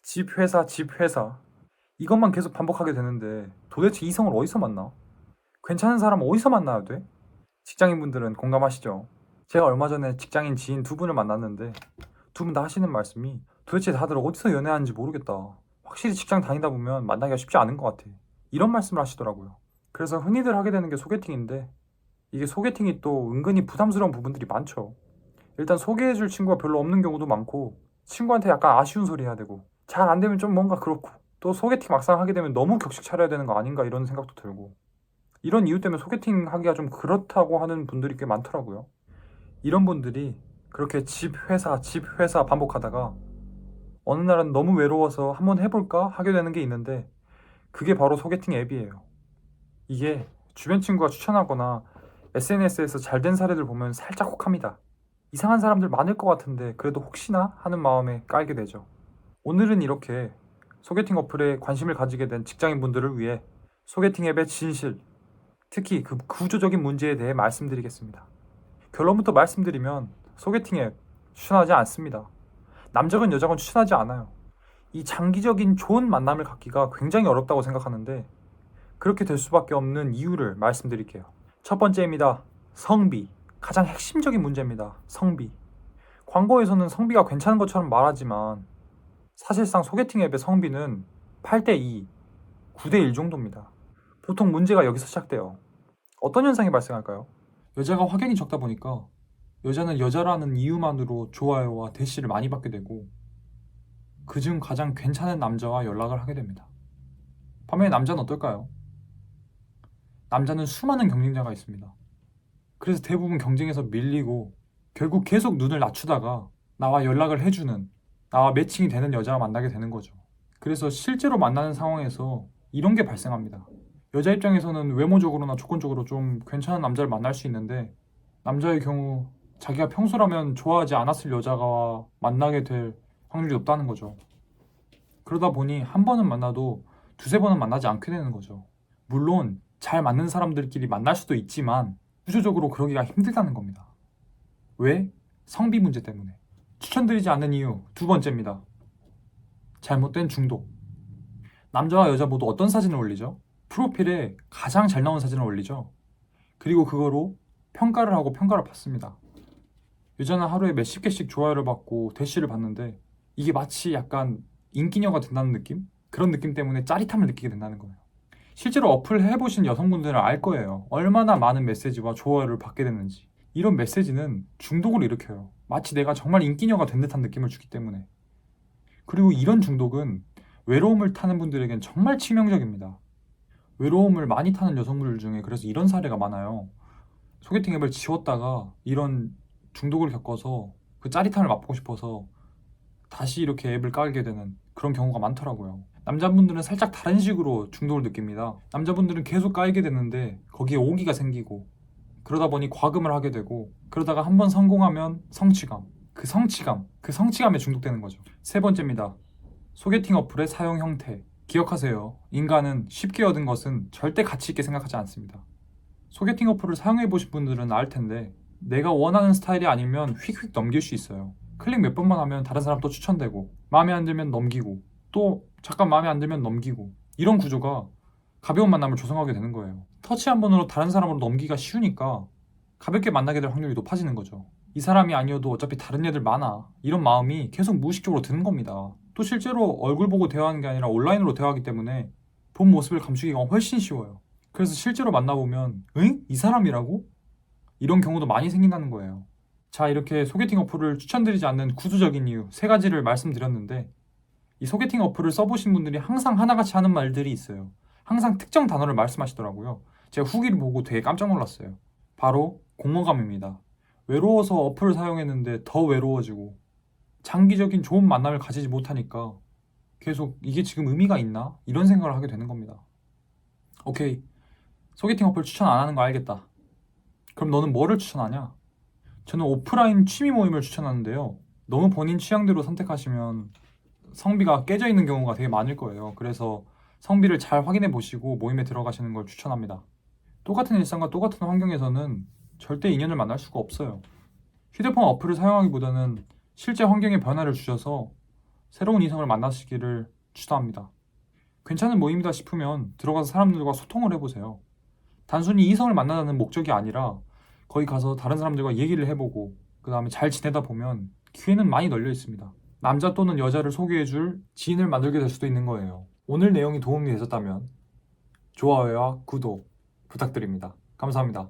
집, 회사, 집, 회사. 이것만 계속 반복하게 되는데 도대체 이성을 어디서 만나? 괜찮은 사람 어디서 만나야 돼? 직장인분들은 공감하시죠? 제가 얼마 전에 직장인 지인 두 분을 만났는데 두 분 다 하시는 말씀이 도대체 다들 어디서 연애하는지 모르겠다. 확실히 직장 다니다 보면 만나기가 쉽지 않은 것 같아. 이런 말씀을 하시더라고요. 그래서 흔히들 하게 되는 게 소개팅인데 이게 소개팅이 또 은근히 부담스러운 부분들이 많죠. 일단 소개해줄 친구가 별로 없는 경우도 많고 친구한테 약간 아쉬운 소리 해야 되고 잘 안 되면 좀 뭔가 그렇고 또 소개팅 막상 하게 되면 너무 격식 차려야 되는 거 아닌가 이런 생각도 들고 이런 이유 때문에 소개팅 하기가 좀 그렇다고 하는 분들이 꽤 많더라고요. 이런 분들이 그렇게 집, 회사 반복하다가 어느 날은 너무 외로워서 한번 해볼까 하게 되는 게 있는데 그게 바로 소개팅 앱이에요. 이게 주변 친구가 추천하거나 SNS에서 잘 된 사례들 보면 살짝 혹합니다. 이상한 사람들 많을 것 같은데 그래도 혹시나 하는 마음에 깔게 되죠. 오늘은 이렇게 소개팅 어플에 관심을 가지게 된 직장인분들을 위해 소개팅 앱의 진실, 특히 그 구조적인 문제에 대해 말씀드리겠습니다. 결론부터 말씀드리면 소개팅 앱 추천하지 않습니다. 남자건 여자건 추천하지 않아요. 이 장기적인 좋은 만남을 갖기가 굉장히 어렵다고 생각하는데 그렇게 될 수밖에 없는 이유를 말씀드릴게요. 첫 번째입니다. 성비. 가장 핵심적인 문제입니다. 성비. 광고에서는 성비가 괜찮은 것처럼 말하지만 사실상 소개팅 앱의 성비는 8대2, 9대1 정도입니다. 보통 문제가 여기서 시작돼요. 어떤 현상이 발생할까요? 여자가 확연히 적다 보니까 여자는 여자라는 이유만으로 좋아요와 대시를 많이 받게 되고 그중 가장 괜찮은 남자와 연락을 하게 됩니다. 반면에 남자는 어떨까요? 남자는 수많은 경쟁자가 있습니다. 그래서 대부분 경쟁에서 밀리고 결국 계속 눈을 낮추다가 나와 연락을 해주는, 나와 매칭이 되는 여자와 만나게 되는 거죠. 그래서 실제로 만나는 상황에서 이런 게 발생합니다. 여자 입장에서는 외모적으로나 조건적으로 좀 괜찮은 남자를 만날 수 있는데 남자의 경우 자기가 평소라면 좋아하지 않았을 여자가 만나게 될 확률이 높다는 거죠. 그러다 보니 한 번은 만나도 두세 번은 만나지 않게 되는 거죠. 물론 잘 맞는 사람들끼리 만날 수도 있지만 구조적으로 그러기가 힘들다는 겁니다. 왜? 성비 문제 때문에. 추천드리지 않는 이유 두 번째입니다. 잘못된 중독. 남자와 여자 모두 어떤 사진을 올리죠? 프로필에 가장 잘 나온 사진을 올리죠. 그리고 그거로 평가를 하고 평가를 받습니다. 여자는 하루에 몇십 개씩 좋아요를 받고 대시를 받는데 이게 마치 약간 인기녀가 된다는 느낌? 그런 느낌 때문에 짜릿함을 느끼게 된다는 거예요. 실제로 어플 해보신 여성분들은 알 거예요. 얼마나 많은 메시지와 좋아요를 받게 되는지. 이런 메시지는 중독을 일으켜요. 마치 내가 정말 인기녀가 된 듯한 느낌을 주기 때문에. 그리고 이런 중독은 외로움을 타는 분들에겐 정말 치명적입니다. 외로움을 많이 타는 여성분들 중에 그래서 이런 사례가 많아요. 소개팅 앱을 지웠다가 이런 중독을 겪어서 그 짜릿함을 맛보고 싶어서 다시 이렇게 앱을 깔게 되는 그런 경우가 많더라고요. 남자분들은 살짝 다른 식으로 중독을 느낍니다. 남자분들은 계속 깔게 되는데 거기에 오기가 생기고 그러다 보니 과금을 하게 되고 그러다가 한번 성공하면 성취감, 그 성취감에 중독되는 거죠. 세 번째입니다. 소개팅 어플의 사용 형태. 기억하세요. 인간은 쉽게 얻은 것은 절대 가치 있게 생각하지 않습니다. 소개팅 어플을 사용해 보신 분들은 알 텐데 내가 원하는 스타일이 아니면 휙휙 넘길 수 있어요. 클릭 몇 번만 하면 다른 사람 또 추천되고 마음에 안 들면 넘기고 또 잠깐 마음에 안 들면 넘기고 이런 구조가 가벼운 만남을 조성하게 되는 거예요. 터치 한 번으로 다른 사람으로 넘기기가 쉬우니까 가볍게 만나게 될 확률이 높아지는 거죠. 이 사람이 아니어도 어차피 다른 애들 많아 이런 마음이 계속 무의식적으로 드는 겁니다. 또 실제로 얼굴 보고 대화하는 게 아니라 온라인으로 대화하기 때문에 본 모습을 감추기가 훨씬 쉬워요. 그래서 실제로 만나보면 응? 이 사람이라고? 이런 경우도 많이 생긴다는 거예요. 자, 이렇게 소개팅 어플을 추천드리지 않는 구조적인 이유 세 가지를 말씀드렸는데 이 소개팅 어플을 써보신 분들이 항상 하나같이 하는 말들이 있어요. 항상 특정 단어를 말씀하시더라고요. 제가 후기를 보고 되게 깜짝 놀랐어요. 바로 공허감입니다. 외로워서 어플을 사용했는데 더 외로워지고 장기적인 좋은 만남을 가지지 못하니까 계속 이게 지금 의미가 있나? 이런 생각을 하게 되는 겁니다. 오케이, 소개팅 어플 추천 안 하는 거 알겠다. 그럼 너는 뭐를 추천하냐? 저는 오프라인 취미 모임을 추천하는데요. 너무 본인 취향대로 선택하시면 성비가 깨져 있는 경우가 되게 많을 거예요. 그래서 성비를 잘 확인해 보시고 모임에 들어가시는 걸 추천합니다. 똑같은 일상과 똑같은 환경에서는 절대 인연을 만날 수가 없어요. 휴대폰 어플을 사용하기보다는 실제 환경에 변화를 주셔서 새로운 이성을 만나시기를 추천합니다. 괜찮은 모임이다 싶으면 들어가서 사람들과 소통을 해보세요. 단순히 이성을 만나는 목적이 아니라 거기 가서 다른 사람들과 얘기를 해보고 그 다음에 잘 지내다 보면 기회는 많이 널려 있습니다. 남자 또는 여자를 소개해줄 지인을 만들게 될 수도 있는 거예요. 오늘 내용이 도움이 되셨다면 좋아요와 구독 부탁드립니다. 감사합니다.